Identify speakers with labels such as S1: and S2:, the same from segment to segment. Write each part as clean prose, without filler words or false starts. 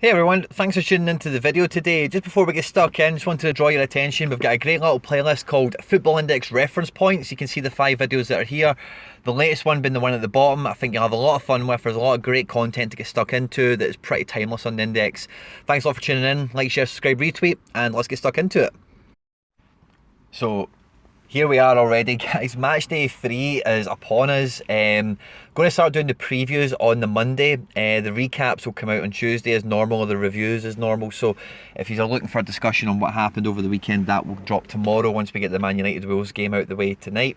S1: Hey everyone, thanks for tuning into the video today. Just before we get stuck in, just wanted to draw your attention. We've got a great little playlist called Football Index Reference Points. You can see the 5 videos that are here. The latest one being the one at the bottom. I think you'll have a lot of fun with. There's a lot of great content to get stuck into that is pretty timeless on the index. Thanks a lot for tuning in. Like, share, subscribe, retweet, and let's get stuck into it. So, here we are already, guys. Match day 3 is upon us. Going to start doing the previews on the Monday. The recaps will come out on Tuesday as normal, the reviews as normal. So if you're looking for a discussion on what happened over the weekend, that will drop tomorrow once we get the Man United Wolves game out the way tonight.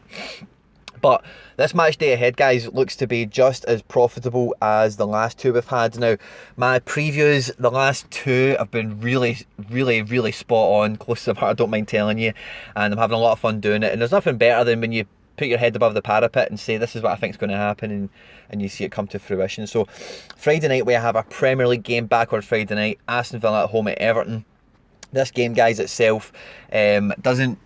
S1: But this match day ahead, guys, looks to be just as profitable as the last two we've had. Now, my previews, the last two have been really spot on, close to the heart, I don't mind telling you. And I'm having a lot of fun doing it. And there's nothing better than when you put your head above the parapet and say, this is what I think is going to happen, and you see it come to fruition. So, Friday night, we have a Premier League game back on Friday night. Aston Villa at home at Everton. This game, guys, itself doesn't...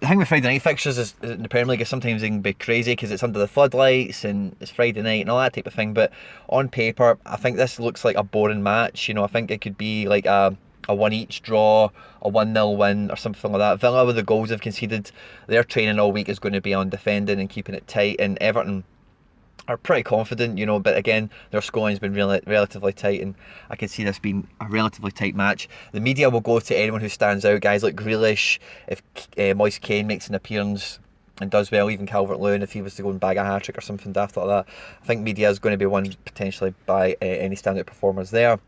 S1: The thing with Friday night fixtures is in the Premier League is sometimes they can be crazy because it's under the floodlights and it's Friday night and all that type of thing. But on paper, I think this looks like a boring match. You know, I think it could be like a 1-1 draw, a 1-0 win or something like that. Villa, with the goals they've conceded, their training all week is going to be on defending and keeping it tight. And Everton are pretty confident, you know, but again, their scoring's been relatively tight, and I can see this being a relatively tight match. The media will go to anyone who stands out, guys like Grealish, if Moise Kean makes an appearance and does well, even Calvert-Lewin if he was to go and bag a hat-trick or something daft like that. I think media is going to be won potentially by any standout performers there.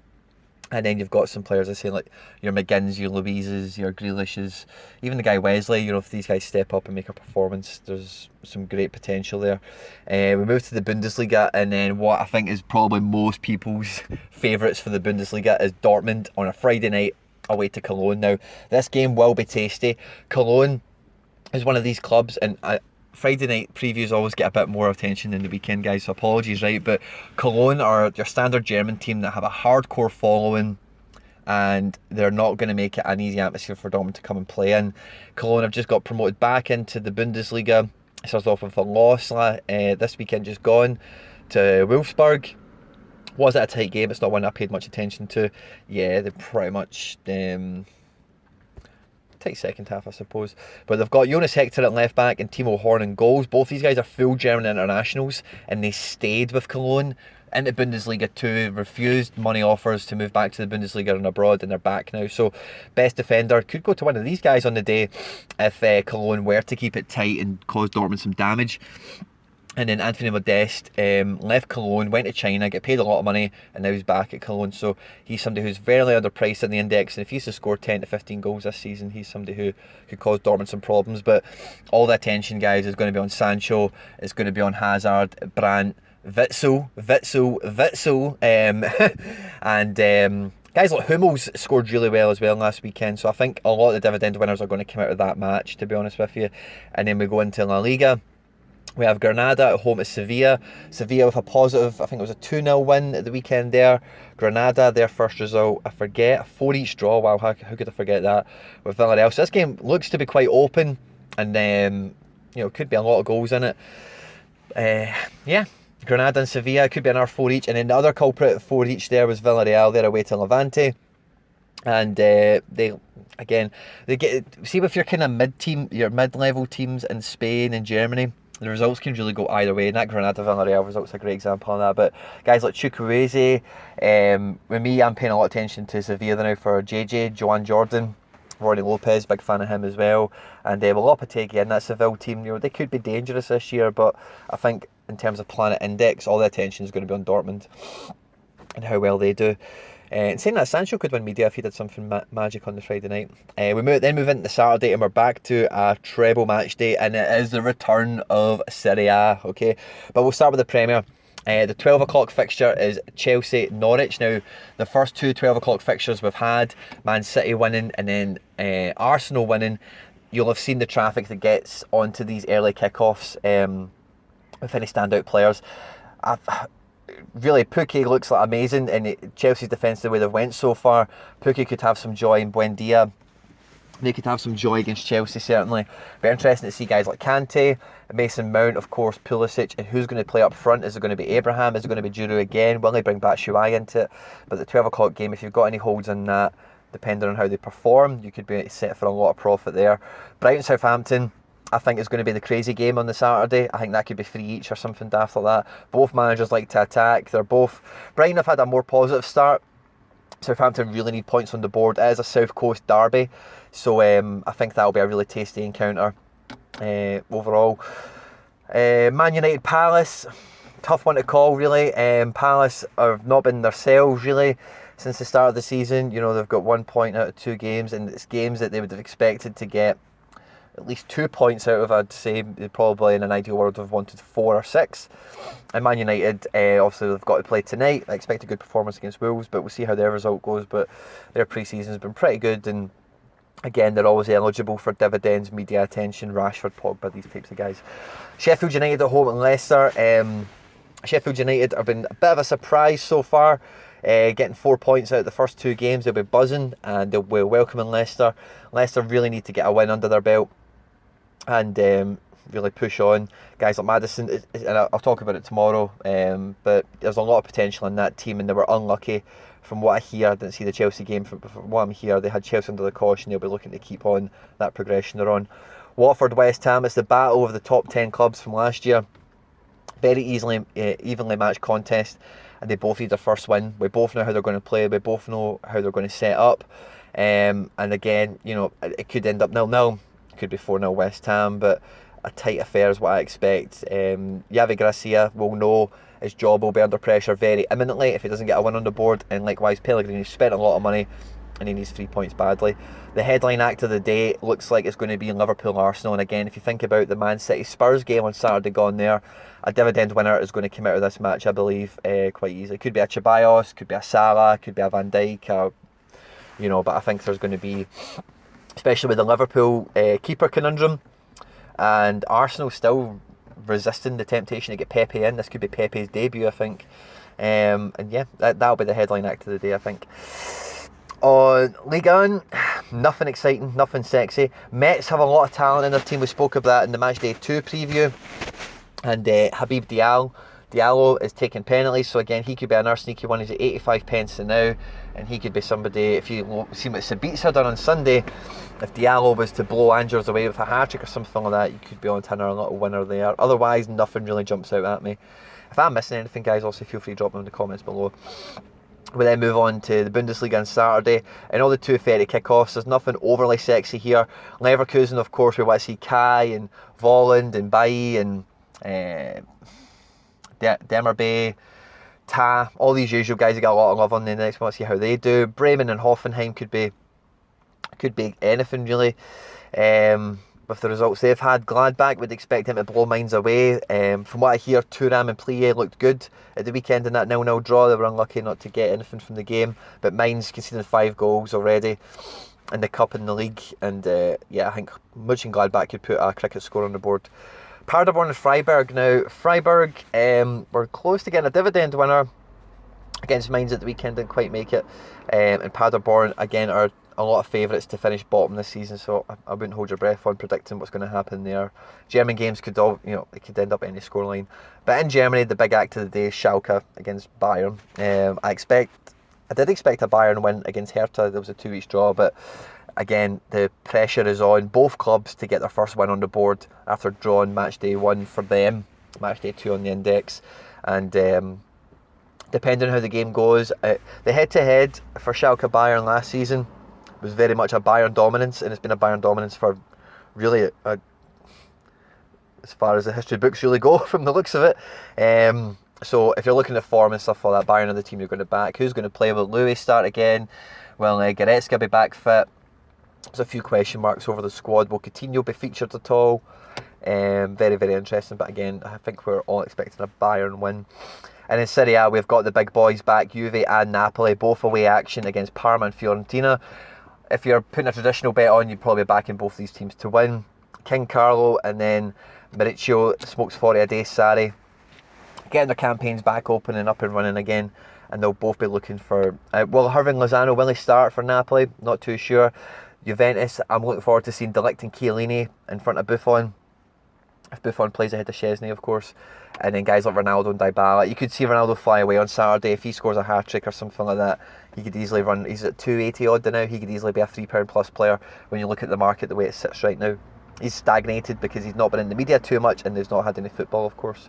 S1: And then you've got some players I say like your McGinns, your Louises, your Grealishes, even the guy Wesley. You know, if these guys step up and make a performance, there's some great potential there. We move to the Bundesliga, and then what I think is probably most people's favourites for the Bundesliga is Dortmund on a Friday night away to Cologne. Now, this game will be tasty. Cologne is one of these clubs, and Friday night previews always get a bit more attention than the weekend, guys, so apologies, right? But Cologne are your standard German team that have a hardcore following, and they're not going to make it an easy atmosphere for Dortmund to come and play in. Cologne have just got promoted back into the Bundesliga. It starts off with a loss this weekend just gone to Wolfsburg. Was it a tight game? It's not one I paid much attention to. Yeah, they pretty much... tight second half, I suppose. But they've got Jonas Hector at left back and Timo Horn in goals. Both these guys are full German internationals, and they stayed with Cologne into Bundesliga 2, refused money offers to move back to the Bundesliga and abroad, and they're back now. So best defender could go to one of these guys on the day if Cologne were to keep it tight and cause Dortmund some damage. And then Anthony Modeste left Cologne, went to China, get paid a lot of money, and now he's back at Cologne. So he's somebody who's very underpriced in the index, and if he's to score 10 to 15 goals this season, he's somebody who could cause Dortmund some problems. But all the attention, guys, is going to be on Sancho, it's going to be on Hazard, Brandt, Witsel, and guys like Hummels scored really well as well last weekend. So I think a lot of the dividend winners are going to come out of that match, to be honest with you. And then we go into La Liga. We have Granada at home at Sevilla. Sevilla with a positive, I think it was a 2-0 win at the weekend there. Granada, their first result, I forget, a 4-each draw. Wow, how could I forget that? With Villarreal. So this game looks to be quite open, and you know, could be a lot of goals in it. Yeah, Granada and Sevilla could be another 4-each. And then the other culprit at 4-each there was Villarreal. They're away to Levante. And they get, see, with your kind of mid-level teams in Spain and Germany, the results can really go either way, and that Granada-Villarreal result's a great example of that. But guys like Chukwueze, with me, I'm paying a lot of attention to Sevilla now for Joan Jordan, Ronnie Lopez, big fan of him as well. And Lopetegui in that Seville team, you know, they could be dangerous this year, but I think in terms of Planet Index, all the attention is going to be on Dortmund and how well they do. And saying that, Sancho could win media if he did something magic on the Friday night. We then move into Saturday, and we're back to a treble match day, and it is the return of Serie A, okay? But we'll start with the Premier. The 12 o'clock fixture is Chelsea-Norwich. Now, the first two 12 o'clock fixtures we've had, Man City winning and then Arsenal winning. You'll have seen the traffic that gets onto these early kickoffs with any standout players. Really, Pukki looks like amazing, and Chelsea's defence, the way they've went so far, Pukki could have some joy, in Buendia they could have some joy against Chelsea, certainly. Be interesting to see guys like Kante, Mason Mount, of course, Pulisic, and who's going to play up front. Is it going to be Abraham? Is it going to be Giroud again? Will they bring Batshuayi into it? But the 12 o'clock game, if you've got any holds on that, depending on how they perform, you could be set for a lot of profit there. Brighton Southampton, I think, is going to be the crazy game on the Saturday. I think that could be 3 each or something daft like that. Both managers like to attack. Brighton have had a more positive start. Southampton really need points on the board. It is a South Coast derby, so I think that'll be a really tasty encounter overall. Man United Palace, tough one to call really. Palace have not been themselves really since the start of the season. You know, they've got 1 point out of 2 games, and it's games that they would have expected to get at least 2 points out of. I'd say they probably in an ideal world have wanted 4 or 6. And Man United, obviously they've got to play tonight. I expect a good performance against Wolves, but we'll see how their result goes. But their pre-season has been pretty good, and again, they're always eligible for dividends, media attention, Rashford, Pogba, these types of guys. Sheffield United at home at Leicester. Sheffield United have been a bit of a surprise so far. Getting 4 points out of the first 2 games, they'll be buzzing, and they'll be welcoming Leicester. Leicester really need to get a win under their belt and really push on. Guys like Maddison, and I'll talk about it tomorrow, but there's a lot of potential in that team, and they were unlucky. From what I hear, I didn't see the Chelsea game, from what I'm here, they had Chelsea under the caution. They'll be looking to keep on that progression they're on. Watford West Ham, it's the battle of the top 10 clubs from last year. Very evenly matched contest, and they both need their first win. We both know how they're going to play, we both know how they're going to set up, and again, you know, it could end up 0-0, could be 4-0 West Ham, but a tight affair is what I expect. Javi Gracia will know his job will be under pressure very imminently if he doesn't get a win on the board, and likewise Pellegrini spent a lot of money and he needs 3 points badly. The headline act of the day looks like it's going to be Liverpool Arsenal, and again, if you think about the Man City Spurs game on Saturday gone there, a dividend winner is going to come out of this match, I believe, quite easily. It could be a Ceballos, could be a Salah, could be a Van Dijk, you know, but I think there's going to be, especially with the Liverpool keeper conundrum, and Arsenal still resisting the temptation to get Pepe in. This could be Pepe's debut, I think. And yeah, that'll be the headline act of the day, I think. On Ligue 1, nothing exciting, nothing sexy. Metz have a lot of talent in their team. We spoke of that in the Matchday 2 preview. And Habib Diallo is taking penalties, so again, he could be another sneaky one. He's at 85 pence now, and he could be somebody, if you see what Sabitzer done on Sunday, if Diallo was to blow Angers away with a hat-trick or something like that, you could be on to another little winner there. Otherwise, nothing really jumps out at me. If I'm missing anything, guys, also feel free to drop them in the comments below. We then move on to the Bundesliga on Saturday, and all the 2:30 kickoffs. There's nothing overly sexy here. Leverkusen, of course, we want to see Kai and Volland and Bailly and Demerbe, Ta, all these usual guys that got a lot of love on the next one. See how they do. Bremen and Hoffenheim could be anything really. With the results they've had, Gladbach would expect him to blow Mainz away. From what I hear, Thuram and Plie looked good at the weekend in that 0-0 draw. They were unlucky not to get anything from the game, but Mainz conceded 5 goals already in the cup and the league, and yeah, I think Mönchengladbach could put a cricket score on the board. Paderborn and Freiburg. Now, Freiburg were close to getting a dividend winner against Mainz at the weekend, didn't quite make it. And Paderborn, again, are a lot of favourites to finish bottom this season, so I wouldn't hold your breath on predicting what's going to happen there. German games could all, you know, it could end up any scoreline. But in Germany, the big act of the day is Schalke against Bayern. I did expect a Bayern win against Hertha. There was a 2-each draw, but again, the pressure is on both clubs to get their first win on the board after drawing Matchday 1 for them, Matchday 2 on the index. And depending on how the game goes, the head-to-head for Schalke Bayern last season was very much a Bayern dominance, and it's been a Bayern dominance for really as far as the history books really go from the looks of it. So if you're looking at form and stuff like that, Bayern are the team you're going to back. Who's going to play? Will Lewis start again? Will Goretzka be back fit? There's a few question marks over the squad. Will Coutinho be featured at all? Very, very interesting. But again, I think we're all expecting a Bayern win. And in Serie A, we've got the big boys back, Juve and Napoli, both away action against Parma and Fiorentina. If you're putting a traditional bet on, you'd probably be backing both these teams to win. King Carlo and then Mauricio smokes 40 a day, Sarri, getting their campaigns back open and up and running again. And they'll both be looking for... will Hirving Lozano, will he start for Napoli? Not too sure. Juventus, I'm looking forward to seeing De Ligt and Chiellini in front of Buffon. If Buffon plays ahead of Szczesny, of course. And then guys like Ronaldo and Dybala. You could see Ronaldo fly away on Saturday. If he scores a hat-trick or something like that, he could easily run. He's at 280 odd now. He could easily be a £3 plus player when you look at the market the way it sits right now. He's stagnated because he's not been in the media too much and he's not had any football, of course.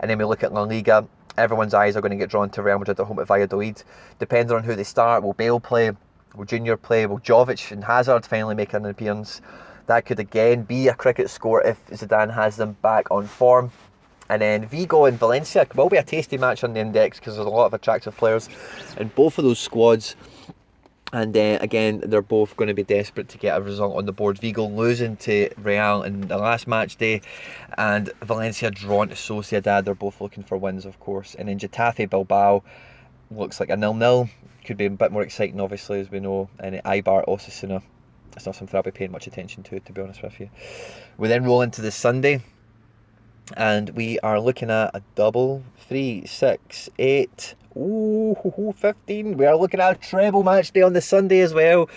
S1: And then we look at La Liga. Everyone's eyes are going to get drawn to Real Madrid at home at Valladolid. Depending on who they start, will Bale play? Will Junior play? Will Jovic and Hazard finally make an appearance? That could again be a cricket score if Zidane has them back on form. And then Vigo and Valencia will be a tasty match on the index because there's a lot of attractive players in both of those squads. And again, they're both going to be desperate to get a result on the board. Vigo losing to Real in the last match day, and Valencia drawn to Sociedad. They're both looking for wins, of course. And then Getafe Bilbao looks like a 0-0. Could be a bit more exciting, obviously, as we know. And Eibar Osasuna. It's not something I'll be paying much attention to be honest with you. We then roll into the Sunday, and we are looking at a double, 3, 6, 8, 15. We are looking at a treble match day on the Sunday as well.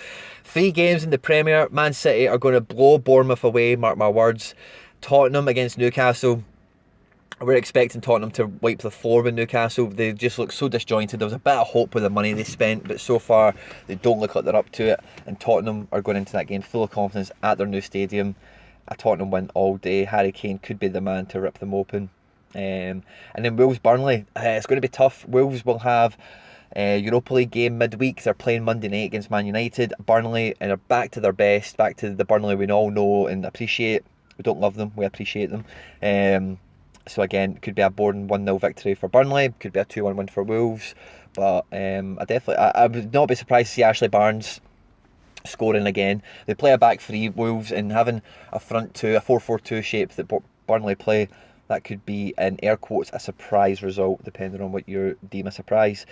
S1: 3 games in the Premier. Man City are going to blow Bournemouth away, mark my words. Tottenham against Newcastle. We're expecting Tottenham to wipe the floor with Newcastle. They just look so disjointed. There was a bit of hope with the money they spent, but so far they don't look like they're up to it. And Tottenham are going into that game full of confidence at their new stadium. A Tottenham win all day. Harry Kane could be the man to rip them open. And then Wolves-Burnley. It's going to be tough. Wolves will have a Europa League game midweek. They're playing Monday night against Man United. Burnley are back to their best, back to the Burnley we all know and appreciate. We don't love them, we appreciate them. So again, could be a boring 1-0 victory for Burnley, could be a 2-1 win for Wolves. But I would not be surprised to see Ashley Barnes scoring again. They play a back three, Wolves, and having a front two, a 4-4-2 shape that Burnley play, that could be, in air quotes, a surprise result, depending on what you deem a surprise.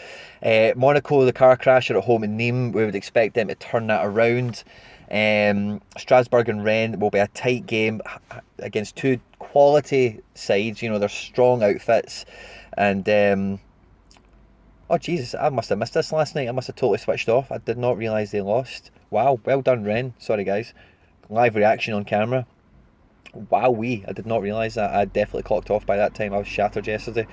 S1: Monaco, the car crash, are at home in Nîmes. We would expect them to turn that around. Strasbourg and Rennes will be a tight game against two quality sides. You know, they're strong outfits. And oh Jesus, I must have missed this last night. I must have totally switched off. I did not realise they lost. Wow, well done Rennes. Sorry guys. Live reaction on camera. Wowee, I did not realise that. I definitely clocked off by that time. I was shattered yesterday.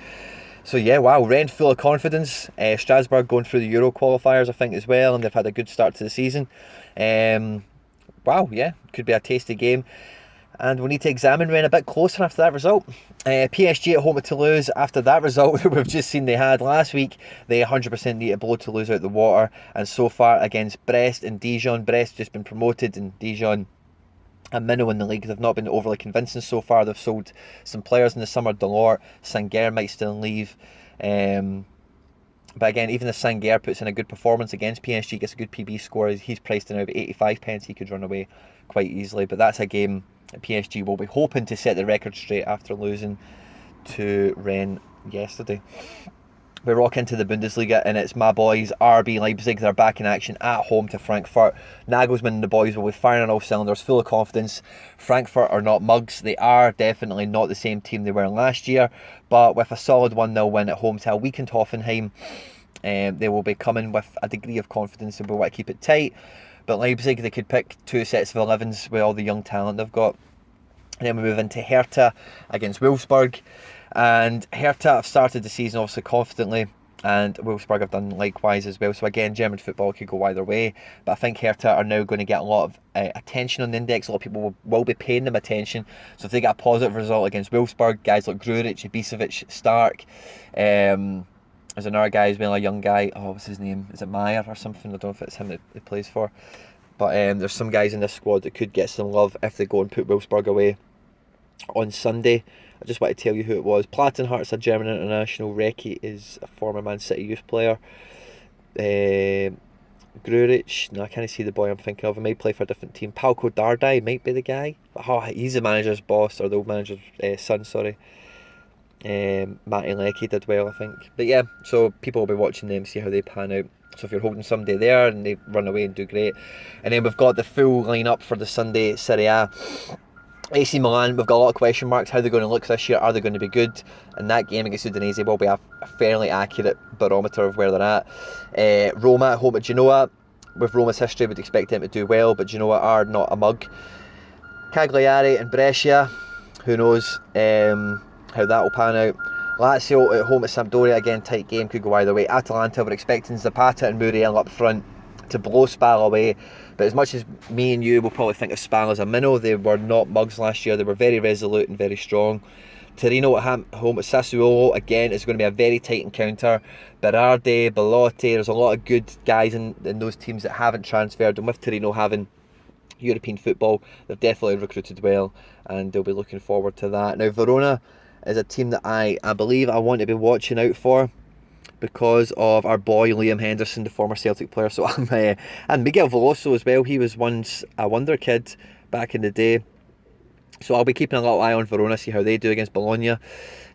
S1: So yeah, wow, Rennes full of confidence. Strasbourg going through the Euro qualifiers, I think, as well, and they've had a good start to the season. Wow, yeah, could be a tasty game. And we need to examine Rennes a bit closer after that result. PSG at home at Toulouse. After that result that we've just seen they had last week, they 100% need to blow Toulouse out the water. And so far against Brest and Dijon, Brest just been promoted and Dijon a minnow in the league. They've not been overly convincing so far. They've sold some players in the summer. Delort, Sanguer might still leave. But again, even if Sanguer puts in a good performance against PSG, gets a good PB score, he's priced in about 85 pence. He could run away quite easily. But that's a game that PSG will be hoping to set the record straight after losing to Rennes yesterday. We rock into the Bundesliga and it's my boys RB Leipzig. They're back in action at home to Frankfurt. Nagelsmann and the boys will be firing on all cylinders, full of confidence. Frankfurt are not mugs. They are definitely not the same team they were last year, but with a solid 1-0 win at home to a weakened Hoffenheim, they will be coming with a degree of confidence and will want to keep it tight. But Leipzig, they could pick 2 sets of 11s with all the young talent they've got. And then we move into Hertha against Wolfsburg. And Hertha have started the season obviously confidently, and Wolfsburg have done likewise as well. So again, German football could go either way, but I think Hertha are now going to get a lot of attention on the index. A lot of people will be paying them attention. So if they get a positive result against Wolfsburg, guys like Grujic, Ibisevic, Stark, there's another guy as well, a young guy, oh what's his name, is it Meyer or something? I don't know if it's him that he plays for, but there's some guys in this squad that could get some love if they go and put Wolfsburg away on Sunday. I just want to tell you who it was. Plattenhart's a German international. Recchi is a former Man City youth player. Grujic, no, I can't see the boy I'm thinking of. He might play for a different team. Palko Dardai might be the guy. Oh, he's the manager's boss, or the old manager's son, sorry. Matty Leckie did well, I think. But yeah, so people will be watching them, see how they pan out. So if you're holding somebody there and they run away and do great. And then we've got the full lineup for the Sunday Serie A. AC Milan, we've got a lot of question marks. How they're going to look this year? Are they going to be good? And that game against Udinese will be a fairly accurate barometer of where they're at. Roma at home at Genoa. with Roma's history, would expect them to do well, but you know what, are not a mug. Cagliari and Brescia, who knows how that will pan out. Lazio at home at Sampdoria, again tight game, could go either way. Atalanta, we're expecting Zapata and Muriel up front to blow Spal away, but as much as me and you will probably think of Spal as a minnow, they were not mugs last year. They were very resolute and very strong. Torino at home at Sassuolo, again it's going to be a very tight encounter. Berardi, Belotti, there's a lot of good guys in those teams that haven't transferred, and with Torino having European football, they've definitely recruited well, and they'll be looking forward to that. Now Verona is a team that I believe I want to be watching out for, because of our boy Liam Henderson, the former Celtic player. So and Miguel Veloso as well. He was once a wonder kid back in the day. So I'll be keeping a little eye on Verona, see how they do against Bologna.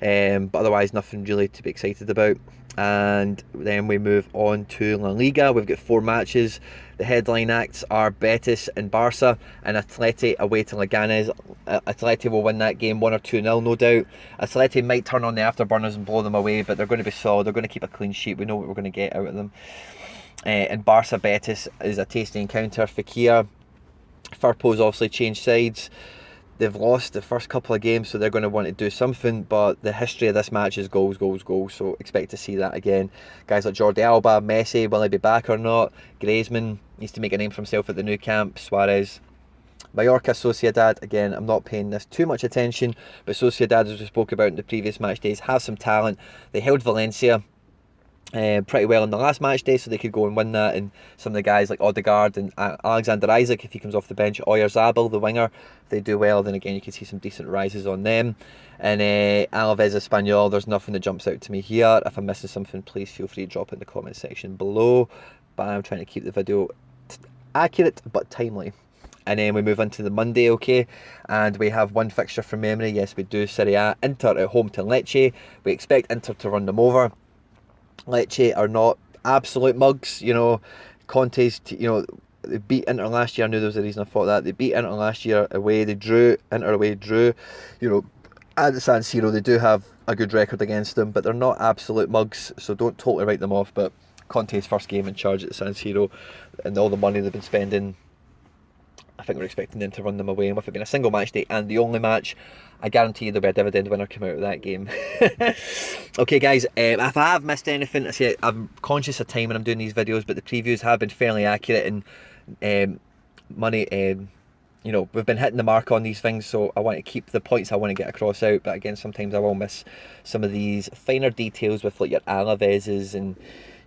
S1: But otherwise, nothing really to be excited about. And then we move on to La Liga. We've got 4 matches. The headline acts are Betis and Barca, and Atleti away to Leganes. Atleti will win that game 1 or 2-0, no doubt. Atleti might turn on the afterburners and blow them away, but they're going to be solid. They're going to keep a clean sheet. We know what we're going to get out of them. And Barca Betis is a tasty encounter. Fekir, Firpo's obviously changed sides. They've lost the first couple of games, so they're going to want to do something, but the history of this match is goals, goals, goals, so expect to see that again. Guys like Jordi Alba, Messi, will he be back or not? Griezmann needs to make a name for himself at the new camp. Suarez. Mallorca, Sociedad, again, I'm not paying this too much attention, but Sociedad, as we spoke about in the previous match days, have some talent. They held Valencia pretty well in the last match day, so they could go and win that. And some of the guys like Odegaard and Alexander Isaac, if he comes off the bench, Oyarzabal, the winger, if they do well, then again you can see some decent rises on them. And Alaves Espanyol, there's nothing that jumps out to me here. If I'm missing something, please feel free to drop it in the comment section below, but I'm trying to keep the video accurate but timely. And then we move into the Monday, okay, and we have one fixture from memory. Yes, we do. Serie A, Inter at home to Lecce. We expect Inter to run them over. Lecce are not absolute mugs, you know. Conte's, you know, they beat Inter last year. I knew there was a reason I thought that. They beat Inter last year away. They drew, Inter away drew. You know, at the San Siro, they do have a good record against them, but they're not absolute mugs, so don't totally write them off. But Conte's first game in charge at the San Siro, and all the money they've been spending, I think we're expecting them to run them away. And with it being a single match day and the only match, I guarantee you there'll be a dividend winner come out of that game. Okay guys, if I have missed anything, I say I'm conscious of time when I'm doing these videos, but the previews have been fairly accurate, and money, you know, we've been hitting the mark on these things, so I want to keep the points I want to get across out. But again, sometimes I will miss some of these finer details with like your Alaveses and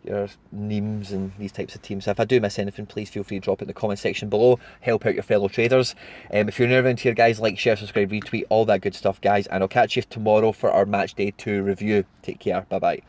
S1: your Nimes and these types of teams. So if I do miss anything, please feel free to drop it in the comment section below. Help out your fellow traders. If you're new around here, guys, like, share, subscribe, retweet, all that good stuff, guys. And I'll catch you tomorrow for our match day 2 review. Take care. Bye bye.